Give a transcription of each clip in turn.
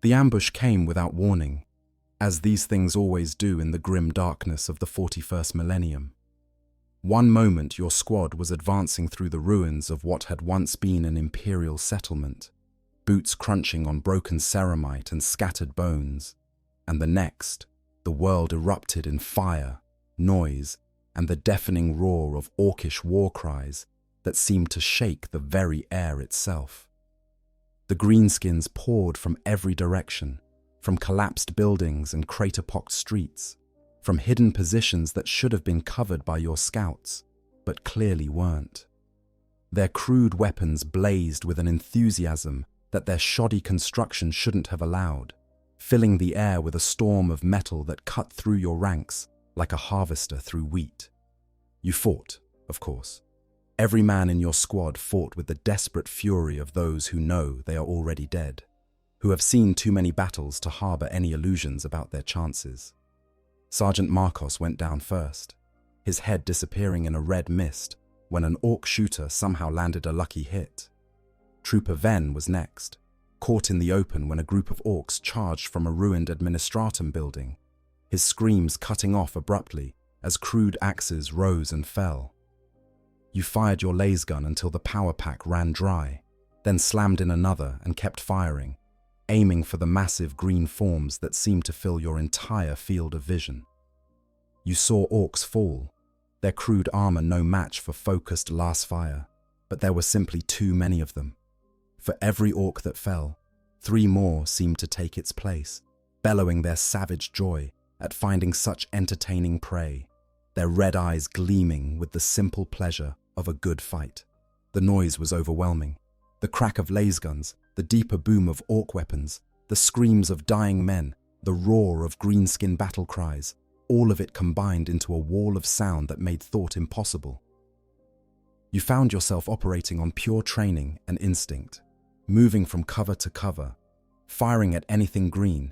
The ambush came without warning, as these things always do in the grim darkness of the 41st millennium. One moment your squad was advancing through the ruins of what had once been an imperial settlement, boots crunching on broken ceramite and scattered bones, and the next, the world erupted in fire, noise, and the deafening roar of Orkish war cries that seemed to shake the very air itself. The greenskins poured from every direction, from collapsed buildings and crater-pocked streets, from hidden positions that should have been covered by your scouts, but clearly weren't. Their crude weapons blazed with an enthusiasm that their shoddy construction shouldn't have allowed, filling the air with a storm of metal that cut through your ranks like a harvester through wheat. You fought, of course. Every man in your squad fought with the desperate fury of those who know they are already dead, who have seen too many battles to harbor any illusions about their chances. Sergeant Marcos went down first, his head disappearing in a red mist when an Orc shooter somehow landed a lucky hit. Trooper Ven was next, caught in the open when a group of Orcs charged from a ruined administratum building, his screams cutting off abruptly as crude axes rose and fell. You fired your laser gun until the power pack ran dry, then slammed in another and kept firing, aiming for the massive green forms that seemed to fill your entire field of vision. You saw Orcs fall, their crude armor no match for focused last fire, but there were simply too many of them. For every Orc that fell, 3 more seemed to take its place, bellowing their savage joy at finding such entertaining prey, their red eyes gleaming with the simple pleasure of a good fight. The noise was overwhelming. The crack of lasguns, the deeper boom of Orc weapons, the screams of dying men, the roar of greenskin battle cries, all of it combined into a wall of sound that made thought impossible. You found yourself operating on pure training and instinct, moving from cover to cover, firing at anything green,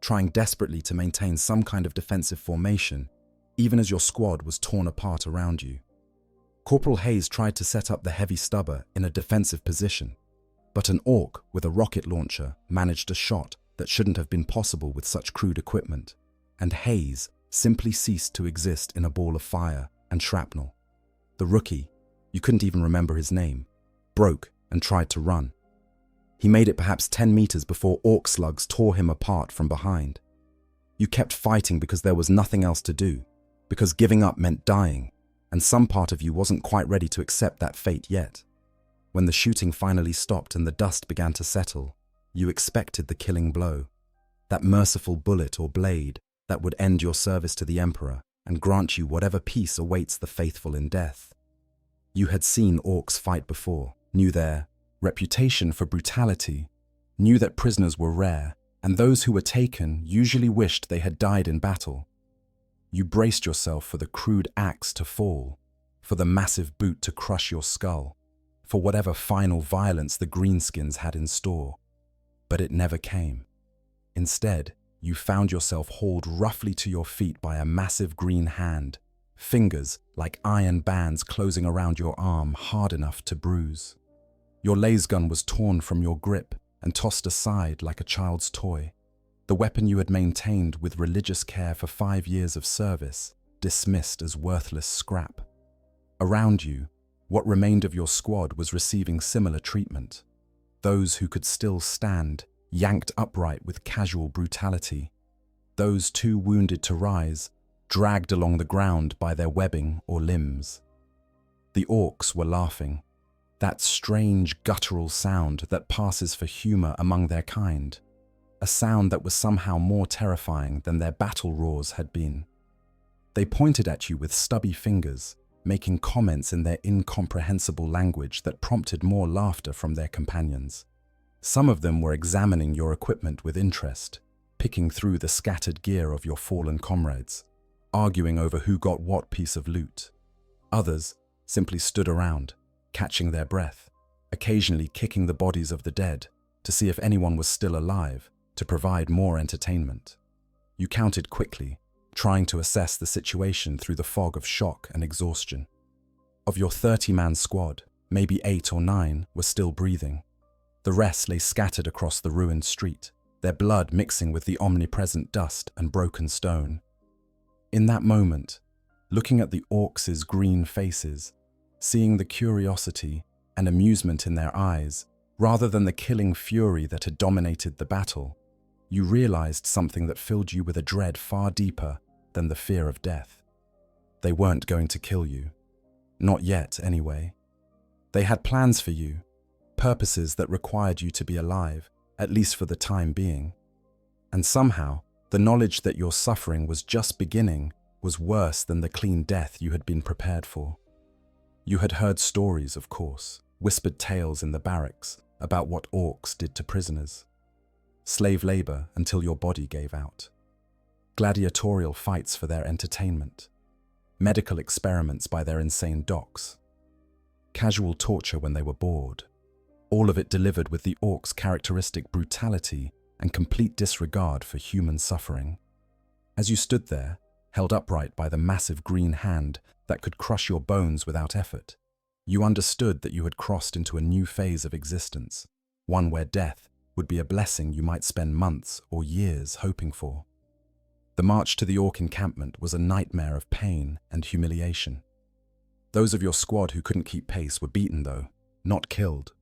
trying desperately to maintain some kind of defensive formation, even as your squad was torn apart around you. Corporal Hayes tried to set up the heavy stubber in a defensive position, but an Orc with a rocket launcher managed a shot that shouldn't have been possible with such crude equipment, and Hayes simply ceased to exist in a ball of fire and shrapnel. The rookie, you couldn't even remember his name, broke and tried to run. He made it perhaps 10 meters before Orc slugs tore him apart from behind. You kept fighting because there was nothing else to do, because giving up meant dying, and some part of you wasn't quite ready to accept that fate yet. When the shooting finally stopped and the dust began to settle, you expected the killing blow, that merciful bullet or blade that would end your service to the Emperor and grant you whatever peace awaits the faithful in death. You had seen Orcs fight before, knew their reputation for brutality, knew that prisoners were rare, and those who were taken usually wished they had died in battle. You braced yourself for the crude axe to fall, for the massive boot to crush your skull, for whatever final violence the greenskins had in store. But it never came. Instead, you found yourself hauled roughly to your feet by a massive green hand, fingers like iron bands closing around your arm hard enough to bruise. Your lasgun was torn from your grip and tossed aside like a child's toy. The weapon you had maintained with religious care for 5 years of service, dismissed as worthless scrap. Around you, what remained of your squad was receiving similar treatment. Those who could still stand, yanked upright with casual brutality. Those too wounded to rise, dragged along the ground by their webbing or limbs. The Orcs were laughing, that strange guttural sound that passes for humor among their kind, a sound that was somehow more terrifying than their battle roars had been. They pointed at you with stubby fingers, making comments in their incomprehensible language that prompted more laughter from their companions. Some of them were examining your equipment with interest, picking through the scattered gear of your fallen comrades, arguing over who got what piece of loot. Others simply stood around, catching their breath, occasionally kicking the bodies of the dead to see if anyone was still alive, to provide more entertainment. You counted quickly, trying to assess the situation through the fog of shock and exhaustion. Of your 30-man squad, maybe 8 or 9 were still breathing. The rest lay scattered across the ruined street, their blood mixing with the omnipresent dust and broken stone. In that moment, looking at the Orks' green faces, seeing the curiosity and amusement in their eyes, rather than the killing fury that had dominated the battle, you realized something that filled you with a dread far deeper than the fear of death. They weren't going to kill you. Not yet, anyway. They had plans for you, purposes that required you to be alive, at least for the time being. And somehow, the knowledge that your suffering was just beginning was worse than the clean death you had been prepared for. You had heard stories, of course, whispered tales in the barracks about what Orks did to prisoners. Slave labor until your body gave out. Gladiatorial fights for their entertainment. Medical experiments by their insane docs. Casual torture when they were bored. All of it delivered with the Orks' characteristic brutality and complete disregard for human suffering. As you stood there, held upright by the massive green hand that could crush your bones without effort, you understood that you had crossed into a new phase of existence, one where death would be a blessing you might spend months or years hoping for. The march to the Ork encampment was a nightmare of pain and humiliation. Those of your squad who couldn't keep pace were beaten though, not killed.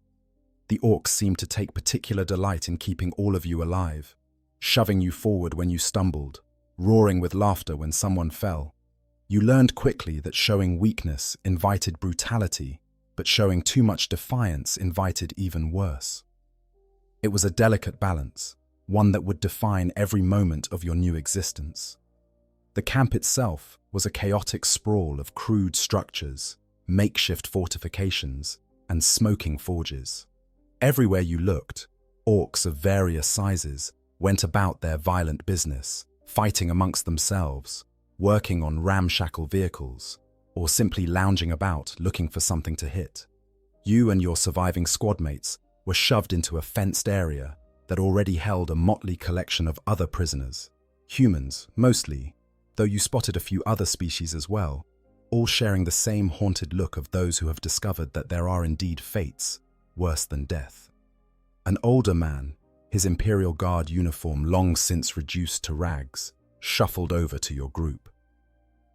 The Orks seemed to take particular delight in keeping all of you alive, shoving you forward when you stumbled, roaring with laughter when someone fell. You learned quickly that showing weakness invited brutality, but showing too much defiance invited even worse. It was a delicate balance, one that would define every moment of your new existence. The camp itself was a chaotic sprawl of crude structures, makeshift fortifications, and smoking forges. Everywhere you looked, Orks of various sizes went about their violent business, fighting amongst themselves, working on ramshackle vehicles, or simply lounging about looking for something to hit. You and your surviving squad mates were shoved into a fenced area that already held a motley collection of other prisoners, humans mostly, though you spotted a few other species as well, all sharing the same haunted look of those who have discovered that there are indeed fates worse than death. An older man, his Imperial Guard uniform long since reduced to rags, shuffled over to your group.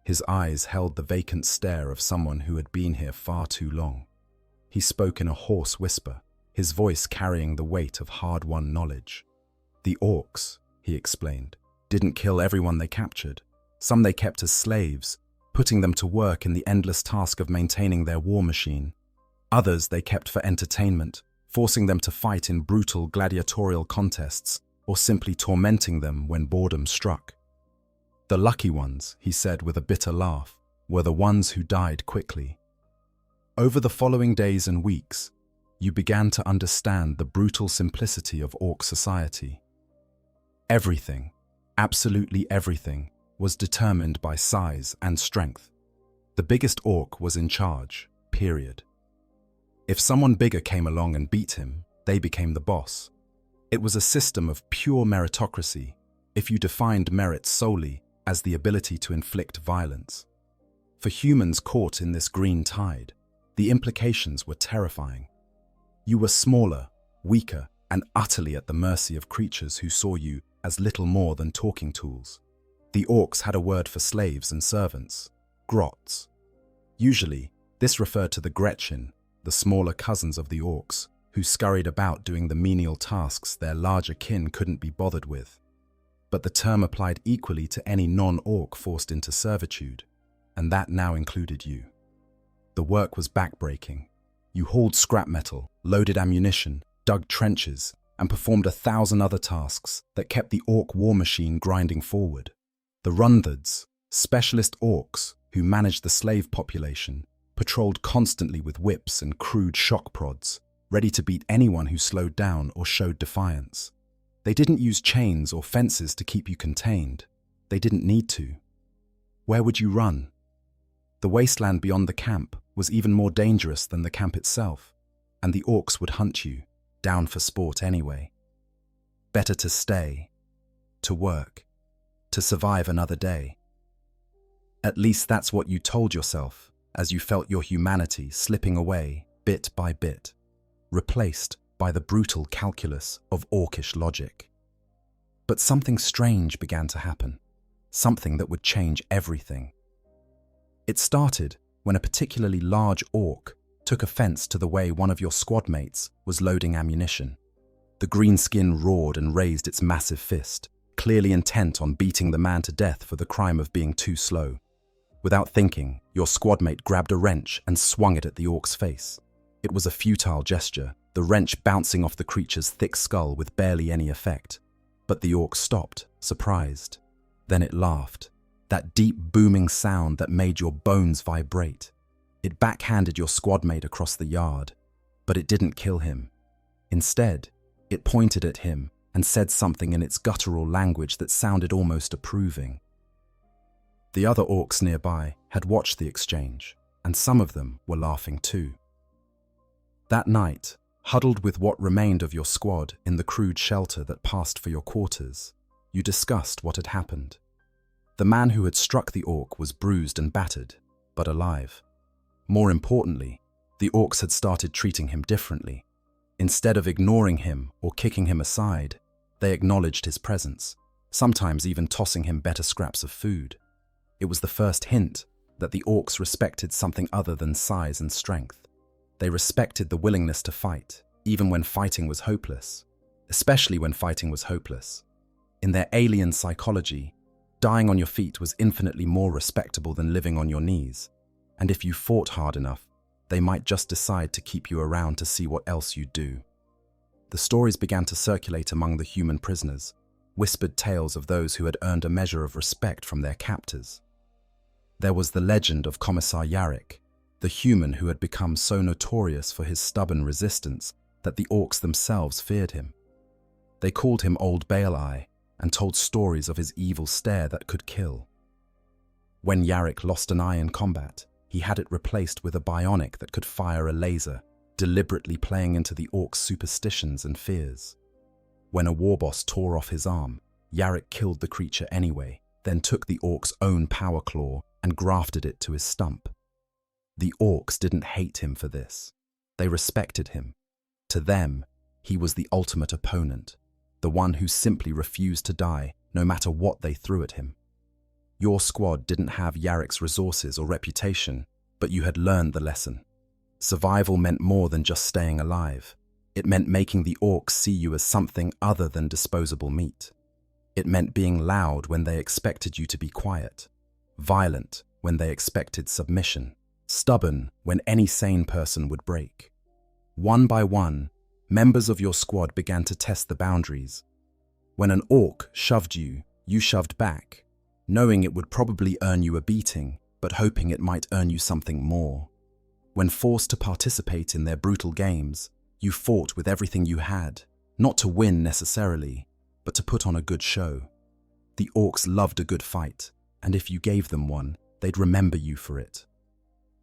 His eyes held the vacant stare of someone who had been here far too long. He spoke in a hoarse whisper, his voice carrying the weight of hard-won knowledge. The Orks, he explained, didn't kill everyone they captured. Some they kept as slaves, putting them to work in the endless task of maintaining their war machine. Others they kept for entertainment, forcing them to fight in brutal gladiatorial contests or simply tormenting them when boredom struck. The lucky ones, he said with a bitter laugh, were the ones who died quickly. Over the following days and weeks, you began to understand the brutal simplicity of Ork society. Everything, absolutely everything, was determined by size and strength. The biggest Ork was in charge, period. If someone bigger came along and beat him, they became the boss. It was a system of pure meritocracy, if you defined merit solely as the ability to inflict violence. For humans caught in this green tide, the implications were terrifying. You were smaller, weaker, and utterly at the mercy of creatures who saw you as little more than talking tools. The Orks had a word for slaves and servants, grots. Usually, this referred to the Gretchen, the smaller cousins of the Orks, who scurried about doing the menial tasks their larger kin couldn't be bothered with. But the term applied equally to any non-Ork forced into servitude, and that now included you. The work was backbreaking. You hauled scrap metal, loaded ammunition, dug trenches, and performed 1,000 other tasks that kept the Ork war machine grinding forward. The Rundhards, specialist Orks who managed the slave population, patrolled constantly with whips and crude shock prods, ready to beat anyone who slowed down or showed defiance. They didn't use chains or fences to keep you contained. They didn't need to. Where would you run? The wasteland beyond the camp was even more dangerous than the camp itself, and the Orks would hunt you, down for sport anyway. Better to stay, to work, to survive another day. At least that's what you told yourself as you felt your humanity slipping away bit by bit, replaced by the brutal calculus of Orkish logic. But something strange began to happen, something that would change everything. It started when a particularly large orc took offense to the way one of your squad mates was loading ammunition. The green skin roared and raised its massive fist, clearly intent on beating the man to death for the crime of being too slow. Without thinking, your squad mate grabbed a wrench and swung it at the orc's face. It was a futile gesture, the wrench bouncing off the creature's thick skull with barely any effect. But the orc stopped, surprised. Then it laughed, that deep booming sound that made your bones vibrate. It backhanded your squad mate across the yard, but it didn't kill him. Instead, it pointed at him and said something in its guttural language that sounded almost approving. The other orcs nearby had watched the exchange, and some of them were laughing too. That night, huddled with what remained of your squad in the crude shelter that passed for your quarters, you discussed what had happened. The man who had struck the orc was bruised and battered, but alive. More importantly, the orcs had started treating him differently. Instead of ignoring him or kicking him aside, they acknowledged his presence, sometimes even tossing him better scraps of food. It was the first hint that the orcs respected something other than size and strength. They respected the willingness to fight, even when fighting was hopeless, especially when fighting was hopeless. In their alien psychology, dying on your feet was infinitely more respectable than living on your knees, and if you fought hard enough, they might just decide to keep you around to see what else you'd do. The stories began to circulate among the human prisoners, whispered tales of those who had earned a measure of respect from their captors. There was the legend of Commissar Yarrick, the human who had become so notorious for his stubborn resistance that the orcs themselves feared him. They called him Old Bale Eye and told stories of his evil stare that could kill. When Yarrick lost an eye in combat, he had it replaced with a bionic that could fire a laser, deliberately playing into the orc's superstitions and fears. When a war boss tore off his arm, Yarrick killed the creature anyway, then took the orc's own power claw and grafted it to his stump. The orcs didn't hate him for this. They respected him. To them, he was the ultimate opponent, the one who simply refused to die no matter what they threw at him. Your squad didn't have Yarrick's resources or reputation, but you had learned the lesson. Survival meant more than just staying alive. It meant making the orcs see you as something other than disposable meat. It meant being loud when they expected you to be quiet, violent when they expected submission, stubborn when any sane person would break. One by one, members of your squad began to test the boundaries. When an orc shoved you, you shoved back, knowing it would probably earn you a beating, but hoping it might earn you something more. When forced to participate in their brutal games, you fought with everything you had, not to win necessarily, but to put on a good show. The orcs loved a good fight, and if you gave them one, they'd remember you for it.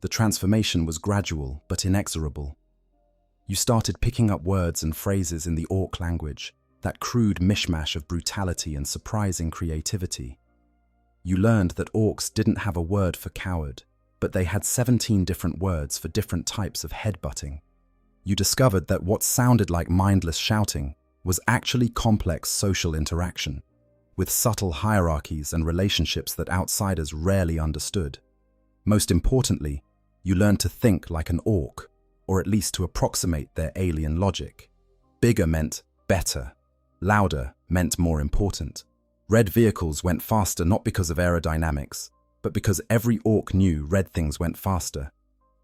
The transformation was gradual but inexorable. You started picking up words and phrases in the orc language, that crude mishmash of brutality and surprising creativity. You learned that orcs didn't have a word for coward, but they had 17 different words for different types of headbutting. You discovered that what sounded like mindless shouting was actually complex social interaction, with subtle hierarchies and relationships that outsiders rarely understood. Most importantly, you learned to think like an orc, or at least to approximate their alien logic. Bigger meant better. Louder meant more important. Red vehicles went faster not because of aerodynamics, but because every orc knew red things went faster.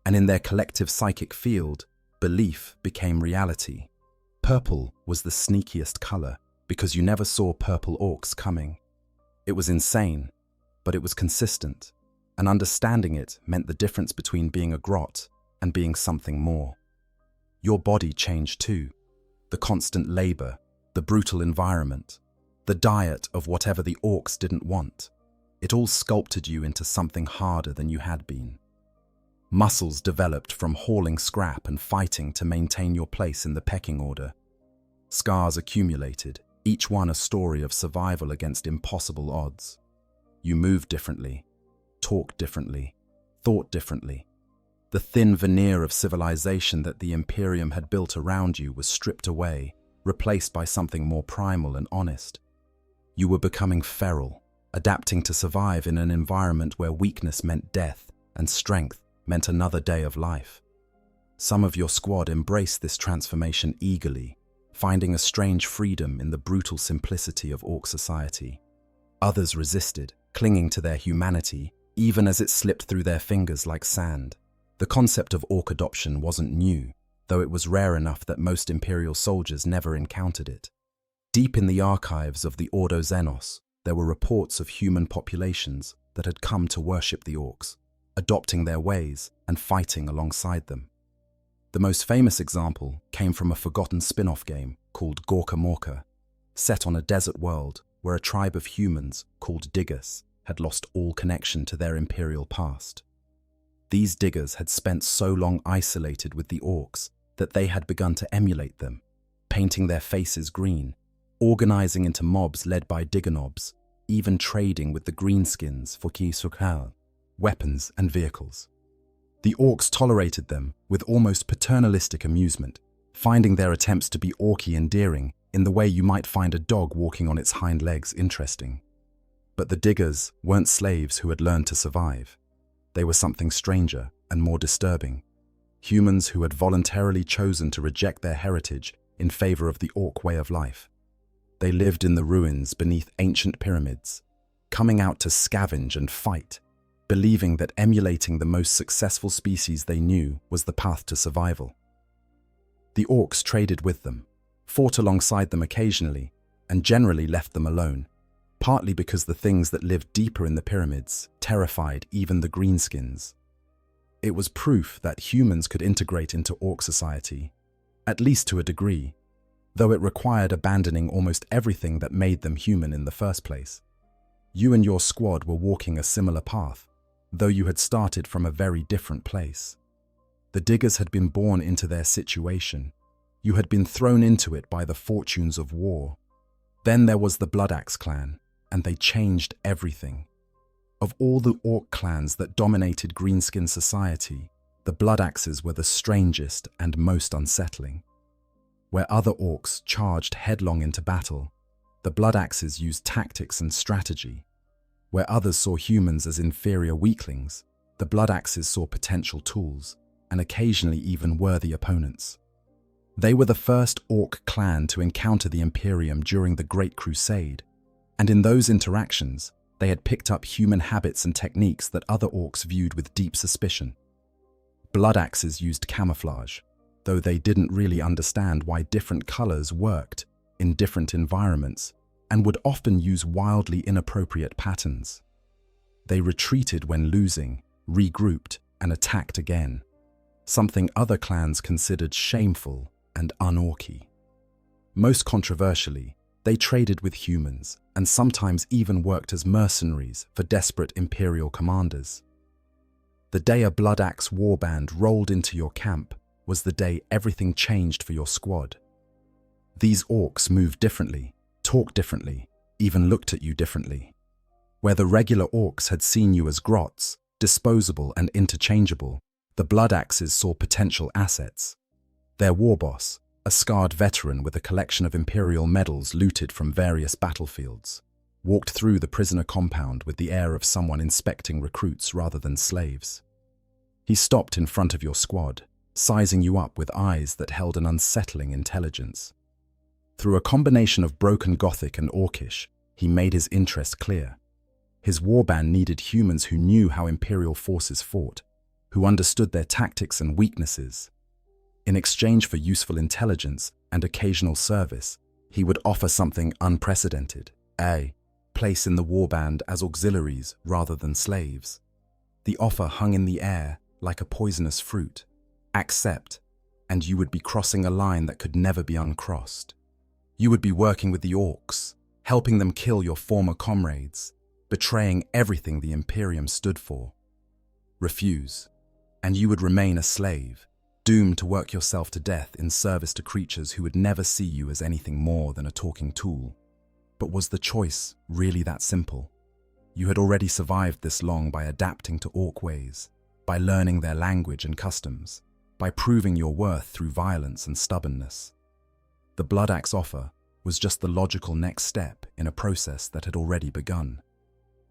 And in their collective psychic field, belief became reality. Purple was the sneakiest color because you never saw purple orcs coming. It was insane, but it was consistent, and understanding it meant the difference between being a grot and being something more. Your body changed too. The constant labor, the brutal environment, the diet of whatever the orcs didn't want. It all sculpted you into something harder than you had been. Muscles developed from hauling scrap and fighting to maintain your place in the pecking order. Scars accumulated, each one a story of survival against impossible odds. You moved differently, talked differently, thought differently. The thin veneer of civilization that the Imperium had built around you was stripped away, replaced by something more primal and honest. You were becoming feral, adapting to survive in an environment where weakness meant death and strength meant another day of life. Some of your squad embraced this transformation eagerly, finding a strange freedom in the brutal simplicity of Orc society. Others resisted, clinging to their humanity, even as it slipped through their fingers like sand. The concept of Orc adoption wasn't new, though it was rare enough that most Imperial soldiers never encountered it. Deep in the archives of the Ordo Xenos, there were reports of human populations that had come to worship the Orcs, adopting their ways and fighting alongside them. The most famous example came from a forgotten spin-off game called Gorka Morka, set on a desert world where a tribe of humans called Diggers had lost all connection to their Imperial past. These Diggers had spent so long isolated with the Orcs that they had begun to emulate them, painting their faces green, organizing into mobs led by Digger-nobs, even trading with the greenskins for ki-sukal, weapons and vehicles. The Orcs tolerated them with almost paternalistic amusement, finding their attempts to be orky endearing in the way you might find a dog walking on its hind legs interesting. But the Diggers weren't slaves who had learned to survive. They were something stranger and more disturbing. Humans who had voluntarily chosen to reject their heritage in favor of the Orc way of life. They lived in the ruins beneath ancient pyramids, coming out to scavenge and fight, believing that emulating the most successful species they knew was the path to survival. The Orcs traded with them, fought alongside them occasionally, and generally left them alone, partly because the things that lived deeper in the pyramids terrified even the greenskins. It was proof that humans could integrate into Orc society, at least to a degree, though it required abandoning almost everything that made them human in the first place. You and your squad were walking a similar path, though you had started from a very different place. The Diggers had been born into their situation. You had been thrown into it by the fortunes of war. Then there was the Bloodaxe clan, and they changed everything. Of all the Orc clans that dominated Greenskin society, the Bloodaxes were the strangest and most unsettling. Where other Orcs charged headlong into battle, the Bloodaxes used tactics and strategy. Where others saw humans as inferior weaklings, the Bloodaxes saw potential tools, and occasionally even worthy opponents. They were the first Orc clan to encounter the Imperium during the Great Crusade, and in those interactions, they had picked up human habits and techniques that other Orcs viewed with deep suspicion. Bloodaxes used camouflage, though they didn't really understand why different colors worked in different environments, and would often use wildly inappropriate patterns. They retreated when losing, regrouped, and attacked again, something other clans considered shameful and un-Orky. Most controversially, they traded with humans and sometimes even worked as mercenaries for desperate Imperial commanders. The day a Bloodaxe warband rolled into your camp was the day everything changed for your squad. These Orcs moved differently, talked differently, even looked at you differently. Where the regular Orcs had seen you as grots, disposable and interchangeable, the Bloodaxes saw potential assets. Their warboss, a scarred veteran with a collection of Imperial medals looted from various battlefields, walked through the prisoner compound with the air of someone inspecting recruits rather than slaves. He stopped in front of your squad, sizing you up with eyes that held an unsettling intelligence. Through a combination of broken Gothic and Orcish, he made his interest clear. His warband needed humans who knew how Imperial forces fought, who understood their tactics and weaknesses. In exchange for useful intelligence and occasional service, he would offer something unprecedented: a place in the warband as auxiliaries rather than slaves. The offer hung in the air like a poisonous fruit. Accept, and you would be crossing a line that could never be uncrossed. You would be working with the Orcs, helping them kill your former comrades, betraying everything the Imperium stood for. Refuse, and you would remain a slave, doomed to work yourself to death in service to creatures who would never see you as anything more than a talking tool. But was the choice really that simple? You had already survived this long by adapting to Orc ways, by learning their language and customs, by proving your worth through violence and stubbornness. The Bloodaxe offer was just the logical next step in a process that had already begun.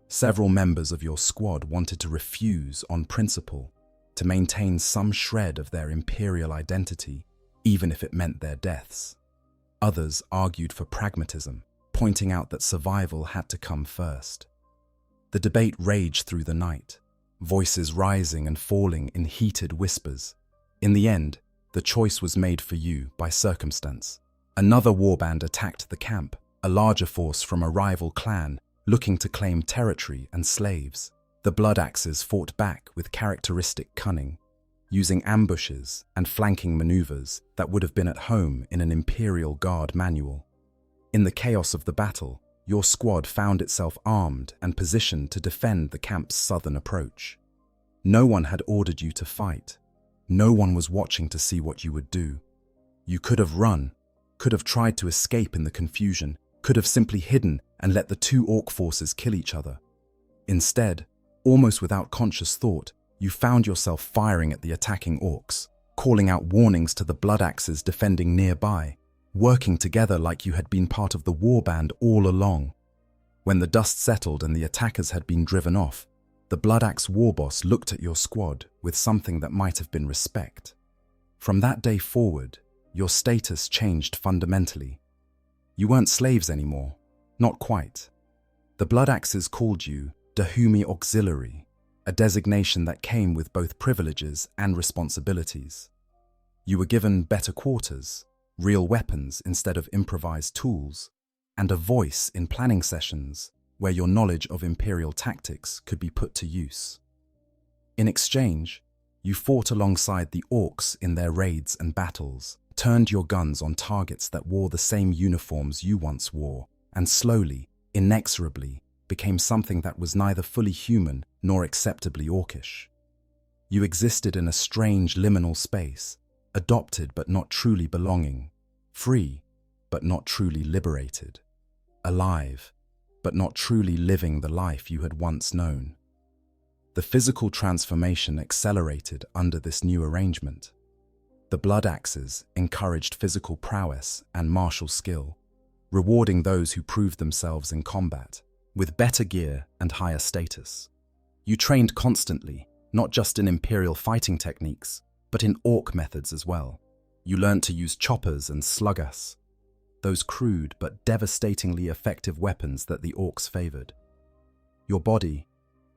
Several members of your squad wanted to refuse on principle, to maintain some shred of their imperial identity, even if it meant their deaths. Others argued for pragmatism, pointing out that survival had to come first. The debate raged through the night, voices rising and falling in heated whispers. In the end, the choice was made for you by circumstance. Another warband attacked the camp, a larger force from a rival clan looking to claim territory and slaves. The Blood Axes fought back with characteristic cunning, using ambushes and flanking maneuvers that would have been at home in an Imperial Guard manual. In the chaos of the battle, your squad found itself armed and positioned to defend the camp's southern approach. No one had ordered you to fight. No one was watching to see what you would do. You could have run, could have tried to escape in the confusion, could have simply hidden and let the two Orc forces kill each other. Instead, almost without conscious thought, you found yourself firing at the attacking Orcs, calling out warnings to the Blood Axes defending nearby, working together like you had been part of the warband all along. When the dust settled and the attackers had been driven off, the Blood Axe warboss looked at your squad with something that might have been respect. From that day forward, your status changed fundamentally. You weren't slaves anymore, not quite. The Blood Axes called you Dahumi Auxiliary, a designation that came with both privileges and responsibilities. You were given better quarters, real weapons instead of improvised tools, and a voice in planning sessions where your knowledge of Imperial tactics could be put to use. In exchange, you fought alongside the Orcs in their raids and battles, turned your guns on targets that wore the same uniforms you once wore, and slowly, inexorably, became something that was neither fully human nor acceptably Orcish. You existed in a strange liminal space, adopted but not truly belonging, free but not truly liberated, alive but not truly living the life you had once known. The physical transformation accelerated under this new arrangement. The Blood Axes encouraged physical prowess and martial skill, rewarding those who proved themselves in combat, with better gear and higher status. You trained constantly, not just in Imperial fighting techniques, but in Orc methods as well. You learned to use choppers and sluggas, those crude but devastatingly effective weapons that the Orcs favored. Your body,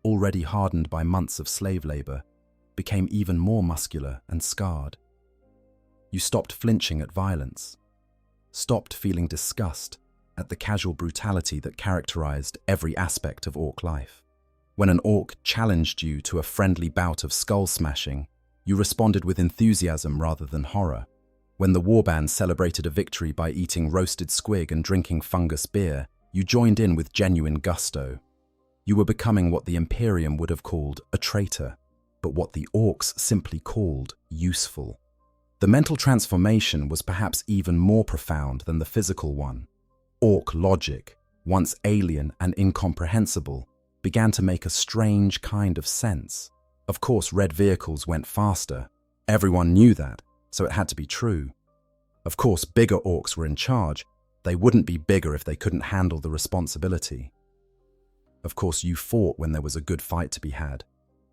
already hardened by months of slave labor, became even more muscular and scarred. You stopped flinching at violence, stopped feeling disgust at the casual brutality that characterized every aspect of Orc life. When an Orc challenged you to a friendly bout of skull smashing, you responded with enthusiasm rather than horror. When the warband celebrated a victory by eating roasted squig and drinking fungus beer, you joined in with genuine gusto. You were becoming what the Imperium would have called a traitor, but what the Orcs simply called useful. The mental transformation was perhaps even more profound than the physical one. Orc logic, once alien and incomprehensible, began to make a strange kind of sense. Of course, red vehicles went faster. Everyone knew that, so it had to be true. Of course, bigger Orcs were in charge. They wouldn't be bigger if they couldn't handle the responsibility. Of course, you fought when there was a good fight to be had.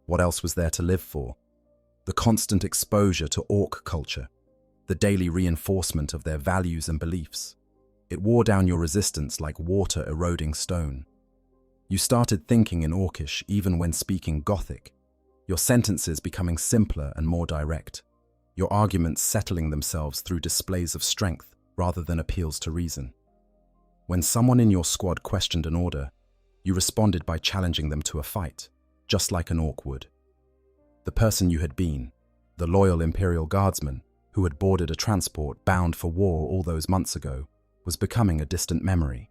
What else was there to live for? The constant exposure to Orc culture, the daily reinforcement of their values and beliefs. It wore down your resistance like water eroding stone. You started thinking in Orcish even when speaking Gothic, your sentences becoming simpler and more direct, your arguments settling themselves through displays of strength rather than appeals to reason. When someone in your squad questioned an order, you responded by challenging them to a fight, just like an Orc would. The person you had been, the loyal Imperial Guardsman who had boarded a transport bound for war all those months ago, was becoming a distant memory.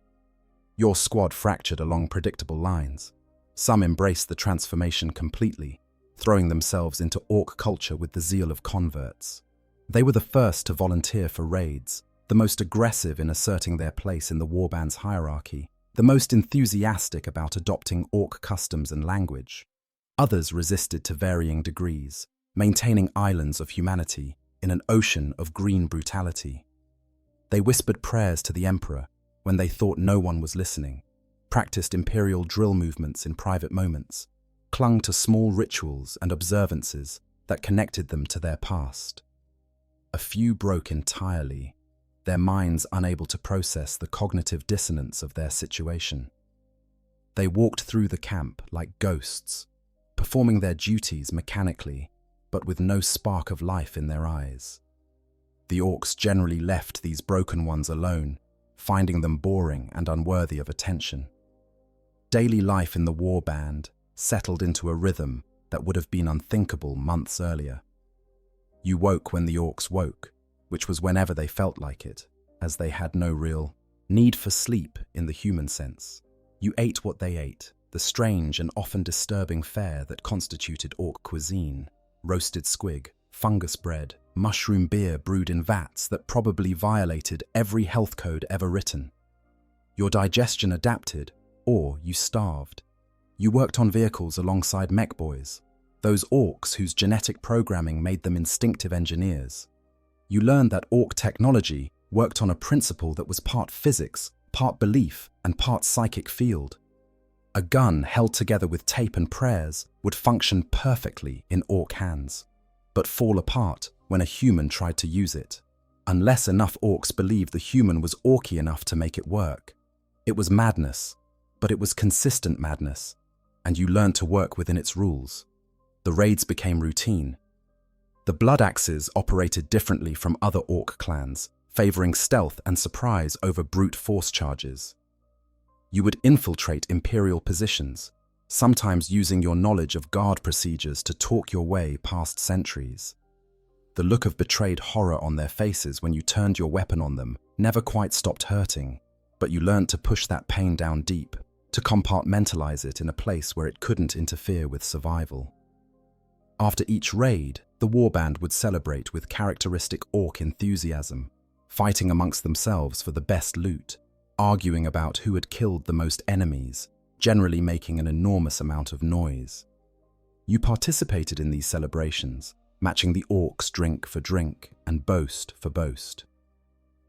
Your squad fractured along predictable lines. Some embraced the transformation completely, throwing themselves into Orc culture with the zeal of converts. They were the first to volunteer for raids, the most aggressive in asserting their place in the warband's hierarchy, the most enthusiastic about adopting Orc customs and language. Others resisted to varying degrees, maintaining islands of humanity in an ocean of green brutality. They whispered prayers to the emperor when they thought no one was listening, practiced imperial drill movements in private moments, clung to small rituals and observances that connected them to their past. A few broke entirely, their minds unable to process the cognitive dissonance of their situation. They walked through the camp like ghosts, performing their duties mechanically, but with no spark of life in their eyes. The Orks generally left these broken ones alone, finding them boring and unworthy of attention. Daily life in the warband settled into a rhythm that would have been unthinkable months earlier. You woke when the Orks woke, which was whenever they felt like it, as they had no real need for sleep in the human sense. You ate what they ate, the strange and often disturbing fare that constituted Ork cuisine: roasted squig, fungus bread, mushroom beer brewed in vats that probably violated every health code ever written. Your digestion adapted, or you starved. You worked on vehicles alongside mech boys, those Orks whose genetic programming made them instinctive engineers. You learned that Ork technology worked on a principle that was part physics, part belief, and part psychic field. A gun held together with tape and prayers would function perfectly in Ork hands, but fall apart when a human tried to use it, unless enough Orks believed the human was Orky enough to make it work. It was madness, but it was consistent madness, and you learned to work within its rules. The raids became routine. The Blood Axes operated differently from other Ork clans, favoring stealth and surprise over brute force charges. You would infiltrate Imperial positions, sometimes using your knowledge of guard procedures to talk your way past sentries. The look of betrayed horror on their faces when you turned your weapon on them never quite stopped hurting, but you learned to push that pain down deep, to compartmentalize it in a place where it couldn't interfere with survival. After each raid, the warband would celebrate with characteristic Ork enthusiasm, fighting amongst themselves for the best loot, arguing about who had killed the most enemies, generally making an enormous amount of noise. You participated in these celebrations, matching the Orks drink for drink and boast for boast.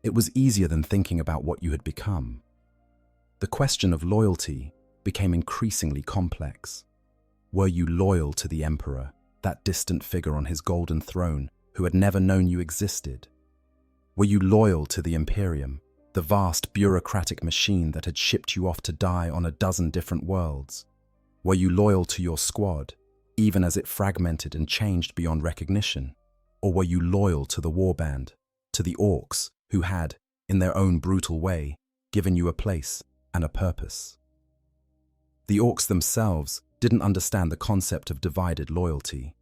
It was easier than thinking about what you had become. The question of loyalty became increasingly complex. Were you loyal to the Emperor, that distant figure on his golden throne who had never known you existed? Were you loyal to the Imperium, the vast bureaucratic machine that had shipped you off to die on a dozen different worlds? Were you loyal to your squad, even as it fragmented and changed beyond recognition? Or were you loyal to the warband, to the Orks who had, in their own brutal way, given you a place and a purpose? The Orks themselves didn't understand the concept of divided loyalty.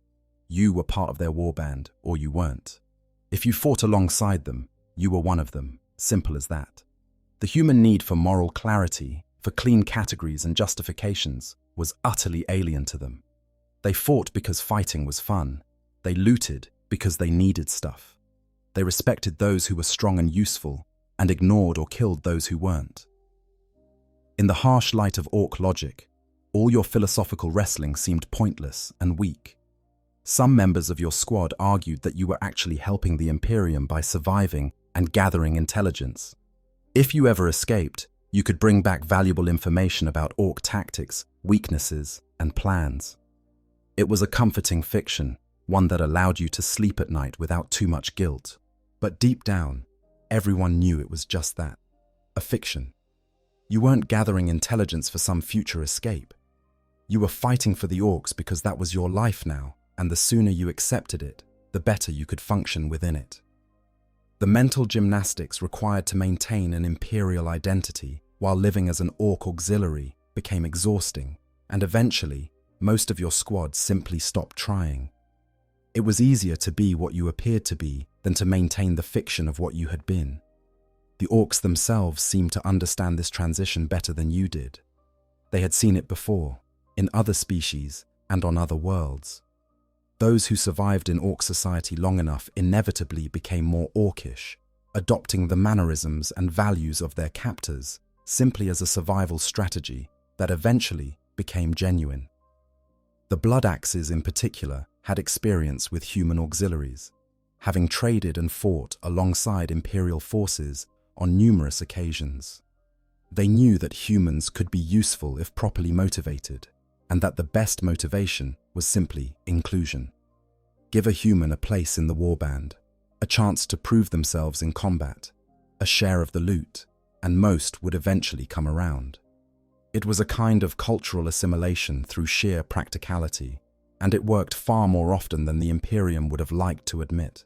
You were part of their warband, or you weren't. If you fought alongside them, you were one of them, simple as that. The human need for moral clarity, for clean categories and justifications, was utterly alien to them. They fought because fighting was fun. They looted because they needed stuff. They respected those who were strong and useful, and ignored or killed those who weren't. In the harsh light of Ork logic, all your philosophical wrestling seemed pointless and weak. Some members of your squad argued that you were actually helping the Imperium by surviving and gathering intelligence. If you ever escaped, you could bring back valuable information about Ork tactics, weaknesses, and plans. It was a comforting fiction, one that allowed you to sleep at night without too much guilt. But deep down, everyone knew it was just that, a fiction. You weren't gathering intelligence for some future escape. You were fighting for the Orks because that was your life now, and the sooner you accepted it, the better you could function within it. The mental gymnastics required to maintain an imperial identity while living as an Ork auxiliary became exhausting, and eventually, most of your squad simply stopped trying. It was easier to be what you appeared to be than to maintain the fiction of what you had been. The Orks themselves seemed to understand this transition better than you did. They had seen it before, in other species and on other worlds. Those who survived in Ork society long enough inevitably became more Orkish, adopting the mannerisms and values of their captors simply as a survival strategy that eventually became genuine. The Blood Axes in particular had experience with human auxiliaries, having traded and fought alongside Imperial forces on numerous occasions. They knew that humans could be useful if properly motivated, and that the best motivation was simply inclusion. Give a human a place in the warband, a chance to prove themselves in combat, a share of the loot, and most would eventually come around. It was a kind of cultural assimilation through sheer practicality, and it worked far more often than the Imperium would have liked to admit.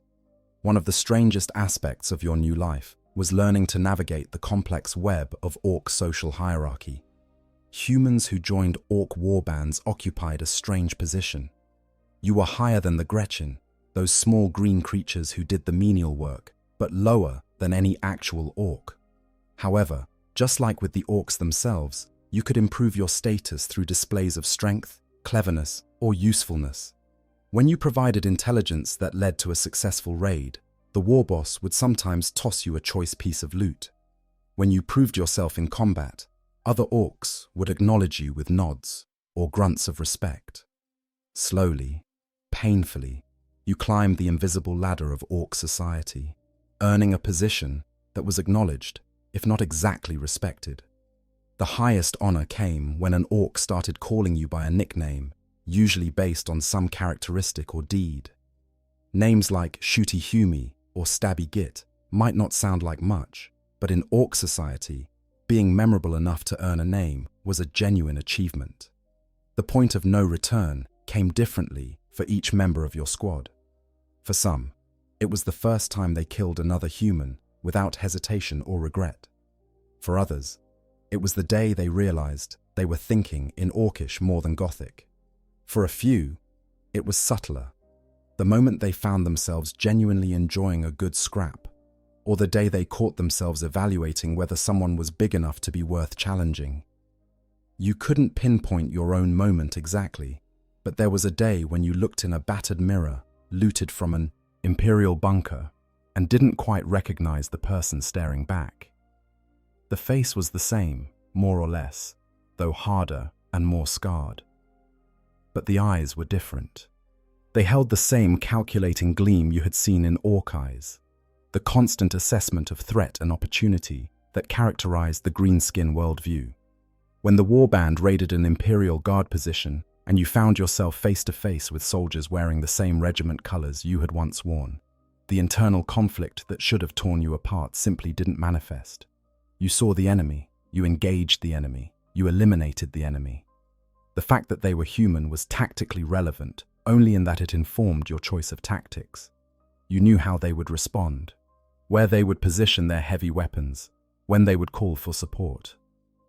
One of the strangest aspects of your new life was learning to navigate the complex web of Ork social hierarchy. Humans who joined Ork warbands occupied a strange position. You were higher than the Gretchen, those small green creatures who did the menial work, but lower than any actual Ork. However, just like with the Orks themselves, you could improve your status through displays of strength, cleverness, or usefulness. When you provided intelligence that led to a successful raid, the war boss would sometimes toss you a choice piece of loot. When you proved yourself in combat, other Orks would acknowledge you with nods or grunts of respect. Slowly, painfully, you climbed the invisible ladder of Ork society, earning a position that was acknowledged, if not exactly respected. The highest honor came when an Ork started calling you by a nickname, usually based on some characteristic or deed. Names like Shooty Humie or Stabby Git might not sound like much, but in Ork society, being memorable enough to earn a name was a genuine achievement. The point of no return came differently for each member of your squad. For some, it was the first time they killed another human without hesitation or regret. For others, it was the day they realized they were thinking in Orkish more than Gothic. For a few, it was subtler, the moment they found themselves genuinely enjoying a good scrap, or the day they caught themselves evaluating whether someone was big enough to be worth challenging. You couldn't pinpoint your own moment exactly, but there was a day when you looked in a battered mirror, looted from an Imperial bunker, and didn't quite recognize the person staring back. The face was the same, more or less, though harder and more scarred. But the eyes were different. They held the same calculating gleam you had seen in Ork eyes, the constant assessment of threat and opportunity that characterized the greenskin worldview. When the warband raided an Imperial guard position and you found yourself face to face with soldiers wearing the same regiment colors you had once worn, the internal conflict that should have torn you apart simply didn't manifest. You saw the enemy, you engaged the enemy, you eliminated the enemy. The fact that they were human was tactically relevant only in that it informed your choice of tactics. You knew how they would respond, where they would position their heavy weapons, when they would call for support.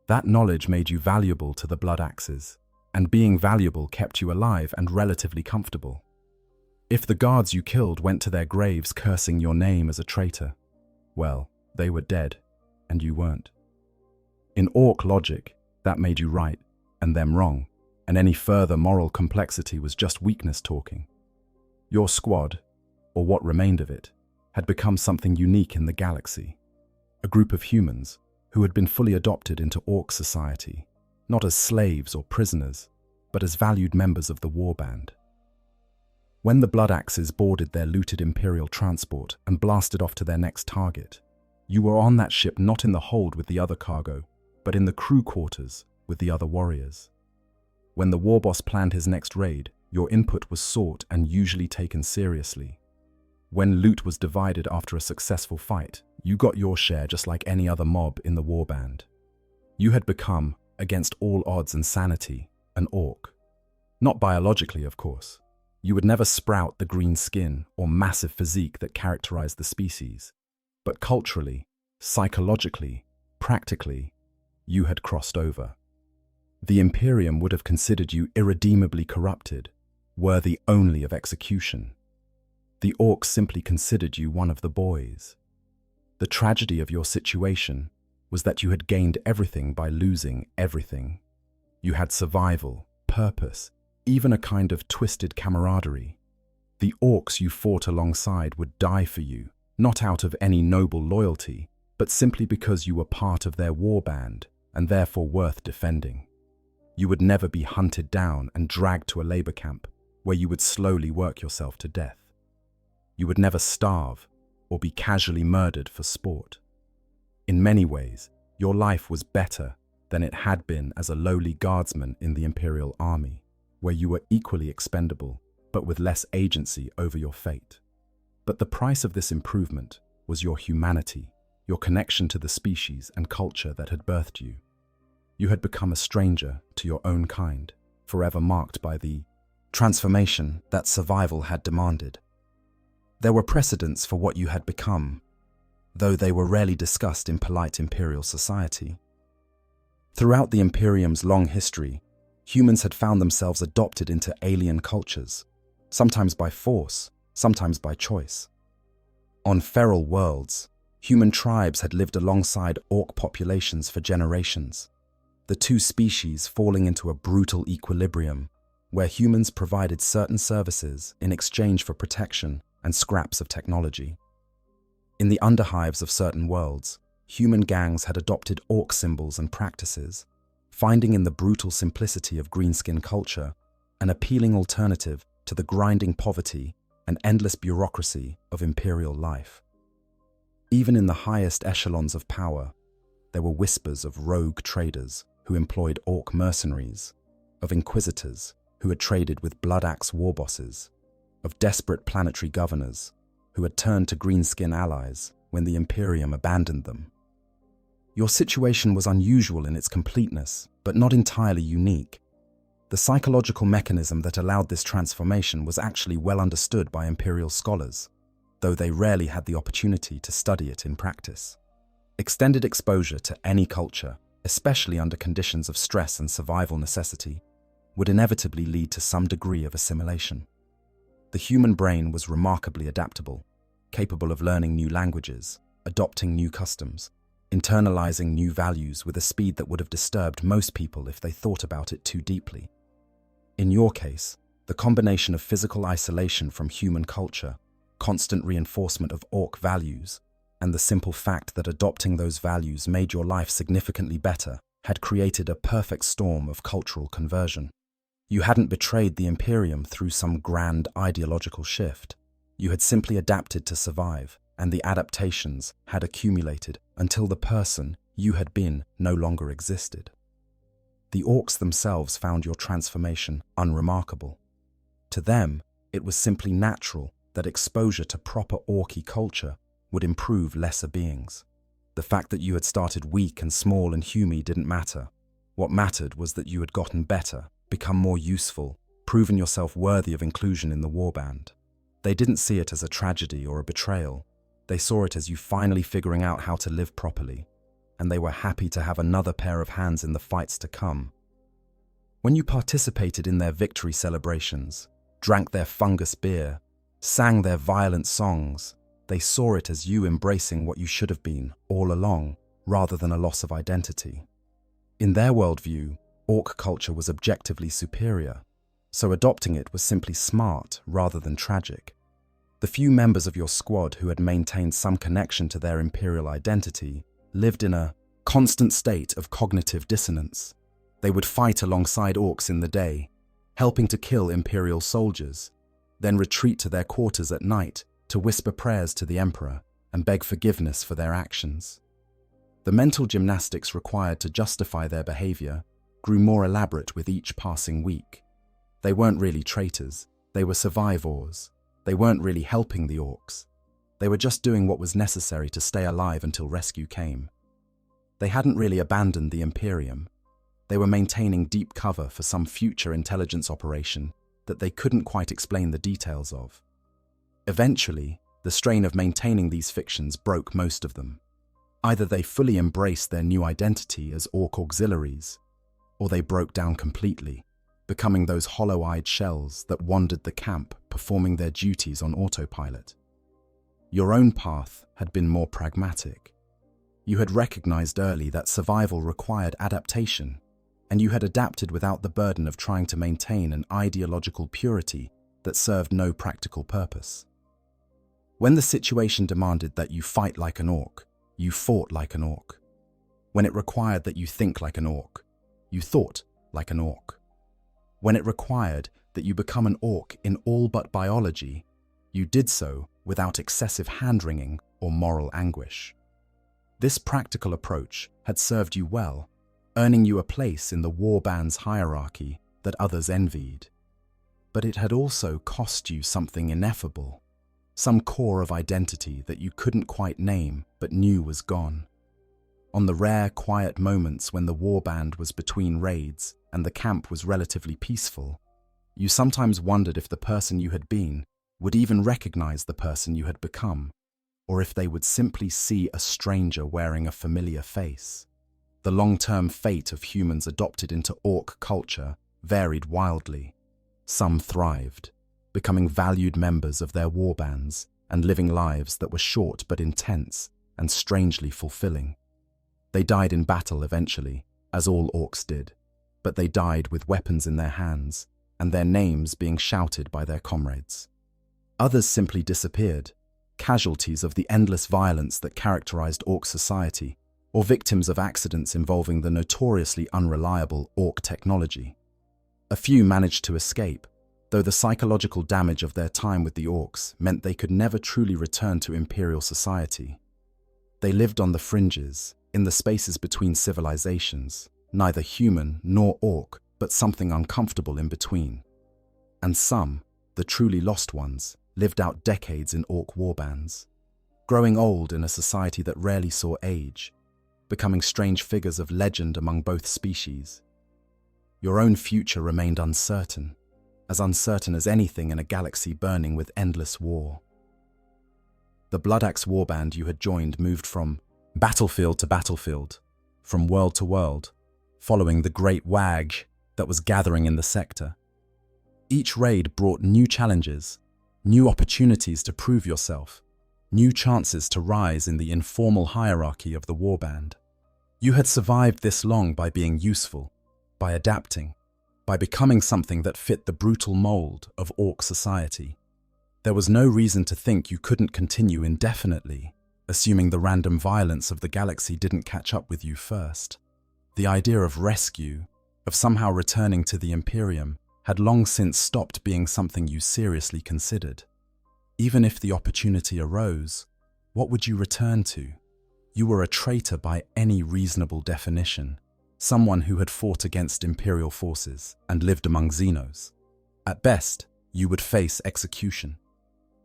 That knowledge made you valuable to the Blood Axes, and being valuable kept you alive and relatively comfortable. If the guards you killed went to their graves cursing your name as a traitor, well, they were dead, and you weren't. In Ork logic, that made you right and them wrong, and any further moral complexity was just weakness talking. Your squad, or what remained of it, had become something unique in the galaxy. A group of humans who had been fully adopted into Ork society, not as slaves or prisoners, but as valued members of the warband. When the Blood Axes boarded their looted Imperial transport and blasted off to their next target, you were on that ship not in the hold with the other cargo, but in the crew quarters with the other warriors. When the war boss planned his next raid, your input was sought and usually taken seriously. When loot was divided after a successful fight, you got your share just like any other mob in the warband. You had become, against all odds and sanity, an Ork. Not biologically, of course. You would never sprout the green skin or massive physique that characterized the species. But culturally, psychologically, practically, you had crossed over. The Imperium would have considered you irredeemably corrupted, worthy only of execution. The Orks simply considered you one of the boys. The tragedy of your situation was that you had gained everything by losing everything. You had survival, purpose, even a kind of twisted camaraderie. The Orks you fought alongside would die for you, not out of any noble loyalty, but simply because you were part of their warband and therefore worth defending. You would never be hunted down and dragged to a labor camp where you would slowly work yourself to death. You would never starve or be casually murdered for sport. In many ways, your life was better than it had been as a lowly guardsman in the Imperial army, where you were equally expendable, but with less agency over your fate. But the price of this improvement was your humanity, your connection to the species and culture that had birthed you. You had become a stranger to your own kind, forever marked by the transformation that survival had demanded. There were precedents for what you had become, though they were rarely discussed in polite imperial society. Throughout the Imperium's long history, humans had found themselves adopted into alien cultures, sometimes by force, sometimes by choice. On feral worlds, human tribes had lived alongside orc populations for generations, the two species falling into a brutal equilibrium where humans provided certain services in exchange for protection and scraps of technology. In the underhives of certain worlds, human gangs had adopted orc symbols and practices, finding in the brutal simplicity of greenskin culture an appealing alternative to the grinding poverty and endless bureaucracy of imperial life. Even in the highest echelons of power, there were whispers of rogue traders who employed orc mercenaries, of inquisitors who had traded with blood-axe war bosses, of desperate planetary governors who had turned to greenskin allies when the Imperium abandoned them. Your situation was unusual in its completeness, but not entirely unique. The psychological mechanism that allowed this transformation was actually well understood by Imperial scholars, though they rarely had the opportunity to study it in practice. Extended exposure to any culture, especially under conditions of stress and survival necessity, would inevitably lead to some degree of assimilation. The human brain was remarkably adaptable, capable of learning new languages, adopting new customs, internalizing new values with a speed that would have disturbed most people if they thought about it too deeply. In your case, the combination of physical isolation from human culture, constant reinforcement of orc values, and the simple fact that adopting those values made your life significantly better had created a perfect storm of cultural conversion. You hadn't betrayed the Imperium through some grand ideological shift. You had simply adapted to survive, and the adaptations had accumulated until the person you had been no longer existed. The orcs themselves found your transformation unremarkable. To them, it was simply natural that exposure to proper orky culture would improve lesser beings. The fact that you had started weak and small and humy didn't matter. What mattered was that you had gotten better, become more useful, proven yourself worthy of inclusion in the warband. They didn't see it as a tragedy or a betrayal. They saw it as you finally figuring out how to live properly, and they were happy to have another pair of hands in the fights to come. When you participated in their victory celebrations, drank their fungus beer, sang their violent songs, they saw it as you embracing what you should have been all along, rather than a loss of identity. In their worldview, orc culture was objectively superior, so adopting it was simply smart rather than tragic. The few members of your squad who had maintained some connection to their imperial identity lived in a constant state of cognitive dissonance. They would fight alongside orcs in the day, helping to kill imperial soldiers, then retreat to their quarters at night to whisper prayers to the emperor and beg forgiveness for their actions. The mental gymnastics required to justify their behavior grew more elaborate with each passing week. They weren't really traitors, they were survivors. They weren't really helping the orcs. They were just doing what was necessary to stay alive until rescue came. They hadn't really abandoned the Imperium. They were maintaining deep cover for some future intelligence operation that they couldn't quite explain the details of. Eventually, the strain of maintaining these fictions broke most of them. Either they fully embraced their new identity as orc auxiliaries, or they broke down completely, becoming those hollow-eyed shells that wandered the camp, performing their duties on autopilot. Your own path had been more pragmatic. You had recognized early that survival required adaptation, and you had adapted without the burden of trying to maintain an ideological purity that served no practical purpose. When the situation demanded that you fight like an orc, you fought like an orc. When it required that you think like an orc, you thought like an orc. When it required that you become an orc in all but biology, you did so without excessive hand-wringing or moral anguish. This practical approach had served you well, earning you a place in the warband's hierarchy that others envied. But it had also cost you something ineffable, some core of identity that you couldn't quite name but knew was gone. On the rare, quiet moments when the warband was between raids and the camp was relatively peaceful, you sometimes wondered if the person you had been would even recognize the person you had become, or if they would simply see a stranger wearing a familiar face. The long-term fate of humans adopted into Ork culture varied wildly. Some thrived, becoming valued members of their warbands and living lives that were short but intense and strangely fulfilling. They died in battle eventually, as all Orks did, but they died with weapons in their hands and their names being shouted by their comrades. Others simply disappeared, casualties of the endless violence that characterized Ork society, or victims of accidents involving the notoriously unreliable Ork technology. A few managed to escape, though the psychological damage of their time with the Orks meant they could never truly return to Imperial society. They lived on the fringes, in the spaces between civilizations, neither human nor Ork, but something uncomfortable in between. And some, the truly lost ones, lived out decades in Ork warbands, growing old in a society that rarely saw age, becoming strange figures of legend among both species. Your own future remained uncertain as anything in a galaxy burning with endless war. The Bloodaxe warband you had joined moved from battlefield to battlefield, from world to world, following the great wag that was gathering in the sector. Each raid brought new challenges, new opportunities to prove yourself, new chances to rise in the informal hierarchy of the warband. You had survived this long by being useful, by adapting, by becoming something that fit the brutal mold of Ork society. There was no reason to think you couldn't continue indefinitely, assuming the random violence of the galaxy didn't catch up with you first. The idea of rescue, of somehow returning to the Imperium, had long since stopped being something you seriously considered. Even if the opportunity arose, what would you return to? You were a traitor by any reasonable definition, someone who had fought against Imperial forces and lived among Xenos. At best, you would face execution.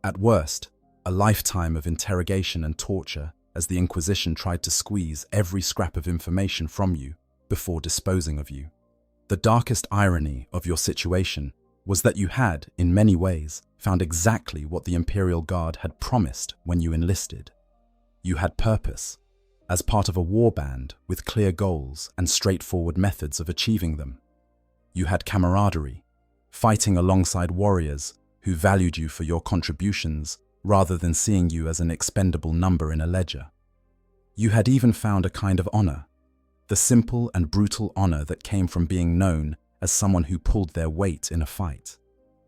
At worst, a lifetime of interrogation and torture as the Inquisition tried to squeeze every scrap of information from you before disposing of you. The darkest irony of your situation was that you had, in many ways, found exactly what the Imperial Guard had promised when you enlisted. You had purpose, as part of a warband with clear goals and straightforward methods of achieving them. You had camaraderie, fighting alongside warriors who valued you for your contributions rather than seeing you as an expendable number in a ledger. You had even found a kind of honor, the simple and brutal honor that came from being known as someone who pulled their weight in a fight.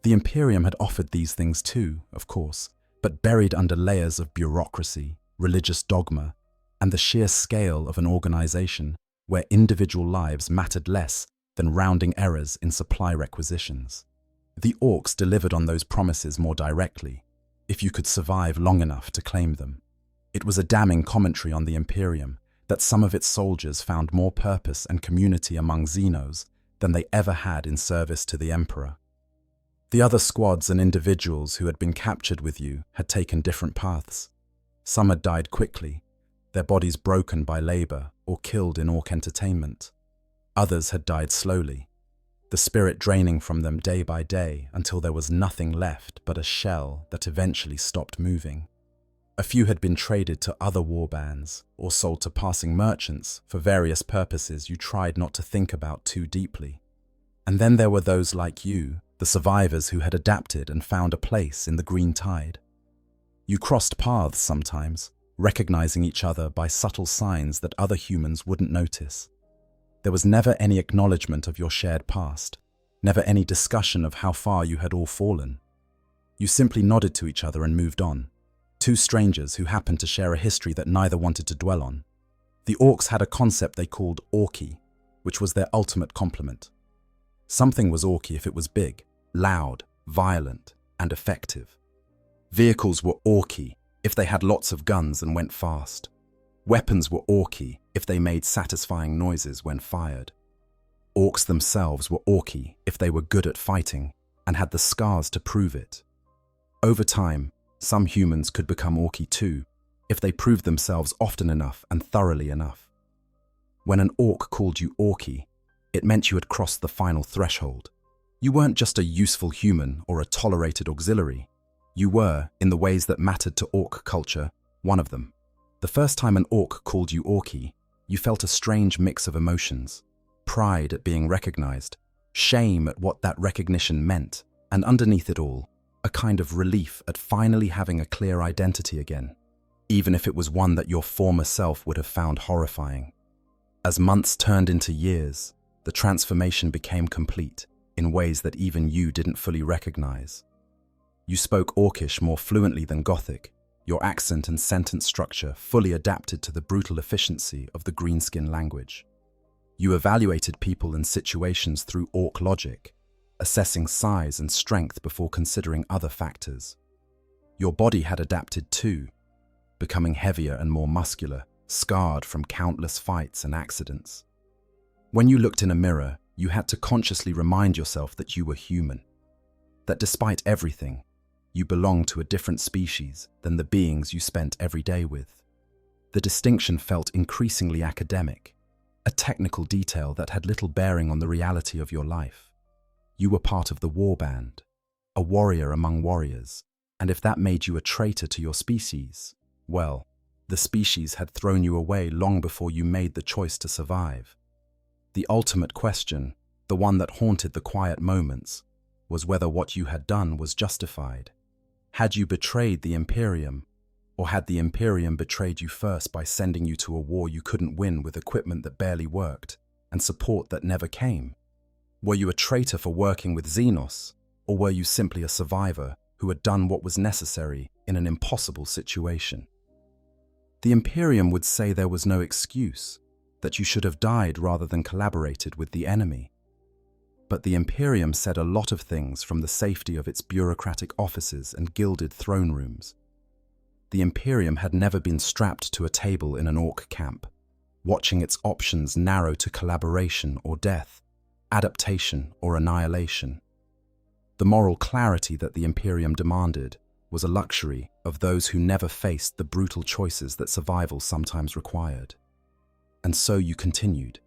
The Imperium had offered these things too, of course, but buried under layers of bureaucracy, religious dogma, and the sheer scale of an organization where individual lives mattered less than rounding errors in supply requisitions. The Orks delivered on those promises more directly, if you could survive long enough to claim them. It was a damning commentary on the Imperium that some of its soldiers found more purpose and community among Xenos than they ever had in service to the Emperor. The other squads and individuals who had been captured with you had taken different paths. Some had died quickly, their bodies broken by labor or killed in Ork entertainment. Others had died slowly, the spirit draining from them day by day until there was nothing left but a shell that eventually stopped moving. A few had been traded to other warbands or sold to passing merchants for various purposes you tried not to think about too deeply. And then there were those like you, the survivors who had adapted and found a place in the green tide. You crossed paths sometimes, recognizing each other by subtle signs that other humans wouldn't notice. There was never any acknowledgement of your shared past, never any discussion of how far you had all fallen. You simply nodded to each other and moved on. Two strangers who happened to share a history that neither wanted to dwell on. The Orks had a concept they called Orky, which was their ultimate compliment. Something was Orky if it was big, loud, violent, and effective. Vehicles were Orky if they had lots of guns and went fast. Weapons were orky if they made satisfying noises when fired. Orks themselves were orky if they were good at fighting and had the scars to prove it. Over time, some humans could become orky too, if they proved themselves often enough and thoroughly enough. When an orc called you orky, it meant you had crossed the final threshold. You weren't just a useful human or a tolerated auxiliary. You were, in the ways that mattered to orc culture, one of them. The first time an orc called you orky, you felt a strange mix of emotions. Pride at being recognized, shame at what that recognition meant, and underneath it all, a kind of relief at finally having a clear identity again, even if it was one that your former self would have found horrifying. As months turned into years, the transformation became complete in ways that even you didn't fully recognize. You spoke Orcish more fluently than Gothic, your accent and sentence structure fully adapted to the brutal efficiency of the greenskin language. You evaluated people and situations through Orc logic, assessing size and strength before considering other factors. Your body had adapted too, becoming heavier and more muscular, scarred from countless fights and accidents. When you looked in a mirror, you had to consciously remind yourself that you were human, that despite everything, you belonged to a different species than the beings you spent every day with. The distinction felt increasingly academic, a technical detail that had little bearing on the reality of your life. You were part of the warband, a warrior among warriors, and if that made you a traitor to your species, well, the species had thrown you away long before you made the choice to survive. The ultimate question, the one that haunted the quiet moments, was whether what you had done was justified. Had you betrayed the Imperium, or had the Imperium betrayed you first by sending you to a war you couldn't win with equipment that barely worked and support that never came? Were you a traitor for working with Xenos, or were you simply a survivor who had done what was necessary in an impossible situation? The Imperium would say there was no excuse, that you should have died rather than collaborated with the enemy. But the Imperium said a lot of things from the safety of its bureaucratic offices and gilded throne rooms. The Imperium had never been strapped to a table in an Orc camp, watching its options narrow to collaboration or death, adaptation or annihilation. The moral clarity that the Imperium demanded was a luxury of those who never faced the brutal choices that survival sometimes required. And so you continued,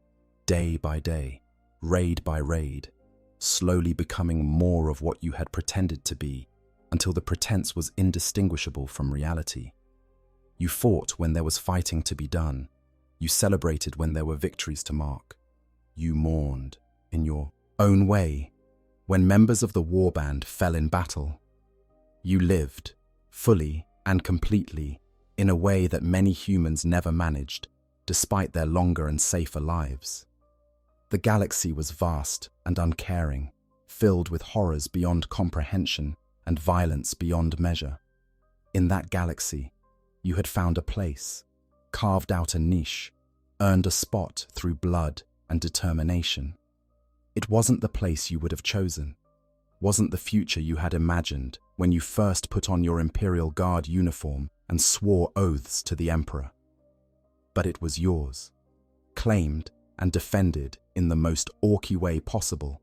day by day, raid by raid, slowly becoming more of what you had pretended to be until the pretense was indistinguishable from reality. You fought when there was fighting to be done. You celebrated when there were victories to mark. You mourned, in your own way, when members of the warband fell in battle. You lived, fully and completely, in a way that many humans never managed, despite their longer and safer lives. The galaxy was vast and uncaring, filled with horrors beyond comprehension and violence beyond measure. In that galaxy, you had found a place, carved out a niche, earned a spot through blood and determination. It wasn't the place you would have chosen, wasn't the future you had imagined when you first put on your Imperial Guard uniform and swore oaths to the Emperor. But it was yours, claimed and defended in the most Orky way possible,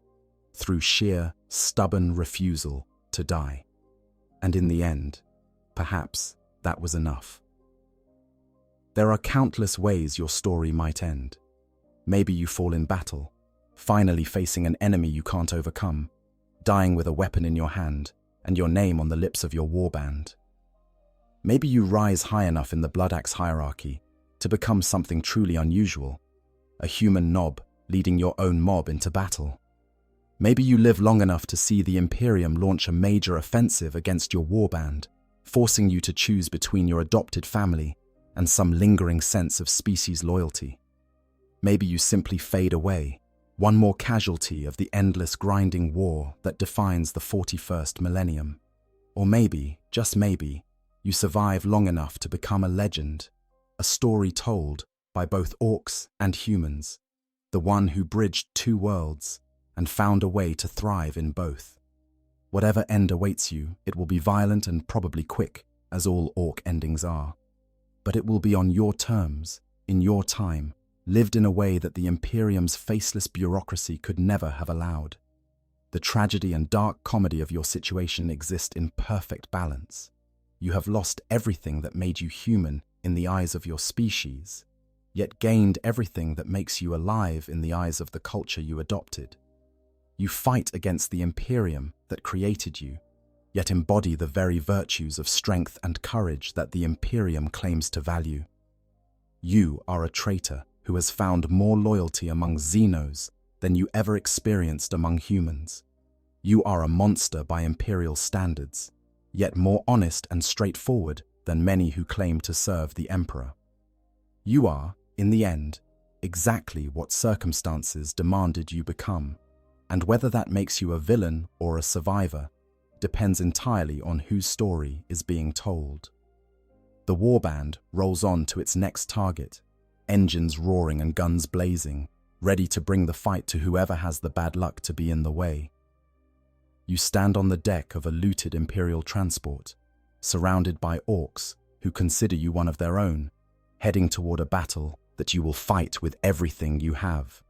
through sheer, stubborn refusal to die. And in the end, perhaps that was enough. There are countless ways your story might end. Maybe you fall in battle, finally facing an enemy you can't overcome, dying with a weapon in your hand and your name on the lips of your warband. Maybe you rise high enough in the Blood Axe hierarchy to become something truly unusual, a human nob leading your own mob into battle. Maybe you live long enough to see the Imperium launch a major offensive against your warband, forcing you to choose between your adopted family and some lingering sense of species loyalty. Maybe you simply fade away, one more casualty of the endless grinding war that defines the 41st millennium. Or maybe, just maybe, you survive long enough to become a legend, a story told by both orcs and humans, the one who bridged two worlds and found a way to thrive in both. Whatever end awaits you, it will be violent and probably quick, as all orc endings are. but it will be on your terms, in your time, lived in a way that the Imperium's faceless bureaucracy could never have allowed. The tragedy and dark comedy of your situation exist in perfect balance. You have lost everything that made you human in the eyes of your species, yet gained everything that makes you alive in the eyes of the culture you adopted. You fight against the Imperium that created you, yet embody the very virtues of strength and courage that the Imperium claims to value. You are a traitor who has found more loyalty among Xenos than you ever experienced among humans. You are a monster by Imperial standards, yet more honest and straightforward than many who claim to serve the Emperor. You are, in the end, exactly what circumstances demanded you become, and whether that makes you a villain or a survivor depends entirely on whose story is being told. The warband rolls on to its next target, engines roaring and guns blazing, ready to bring the fight to whoever has the bad luck to be in the way. You stand on the deck of a looted Imperial transport, surrounded by Orks who consider you one of their own, heading toward a battle that you will fight with everything you have.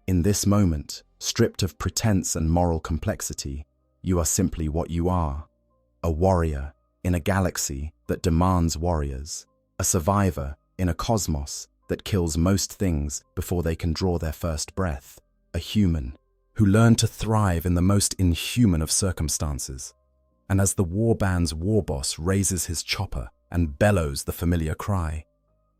In this moment, stripped of pretense and moral complexity, you are simply what you are, a warrior in a galaxy that demands warriors, a survivor in a cosmos that kills most things before they can draw their first breath, a human who learned to thrive in the most inhuman of circumstances. And as the warband's warboss raises his chopper and bellows the familiar cry,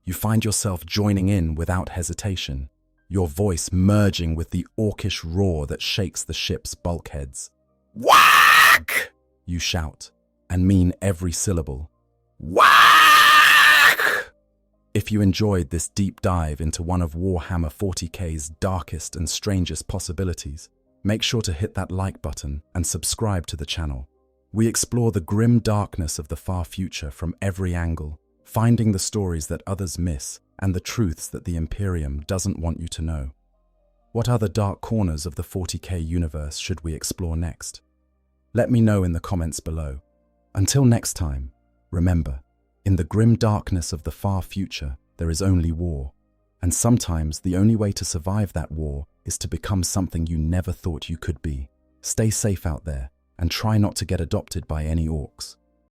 you find yourself joining in without hesitation, your voice merging with the orcish roar that shakes the ship's bulkheads. Whack! You shout, and mean every syllable. Whack! If you enjoyed this deep dive into one of Warhammer 40k's darkest and strangest possibilities, make sure to hit that like button and subscribe to the channel. We explore the grim darkness of the far future from every angle, finding the stories that others miss and the truths that the Imperium doesn't want you to know. What other dark corners of the 40k universe should we explore next? Let me know in the comments below. Until next time, remember, in the grim darkness of the far future, there is only war. And sometimes the only way to survive that war is to become something you never thought you could be. Stay safe out there, and try not to get adopted by any orcs.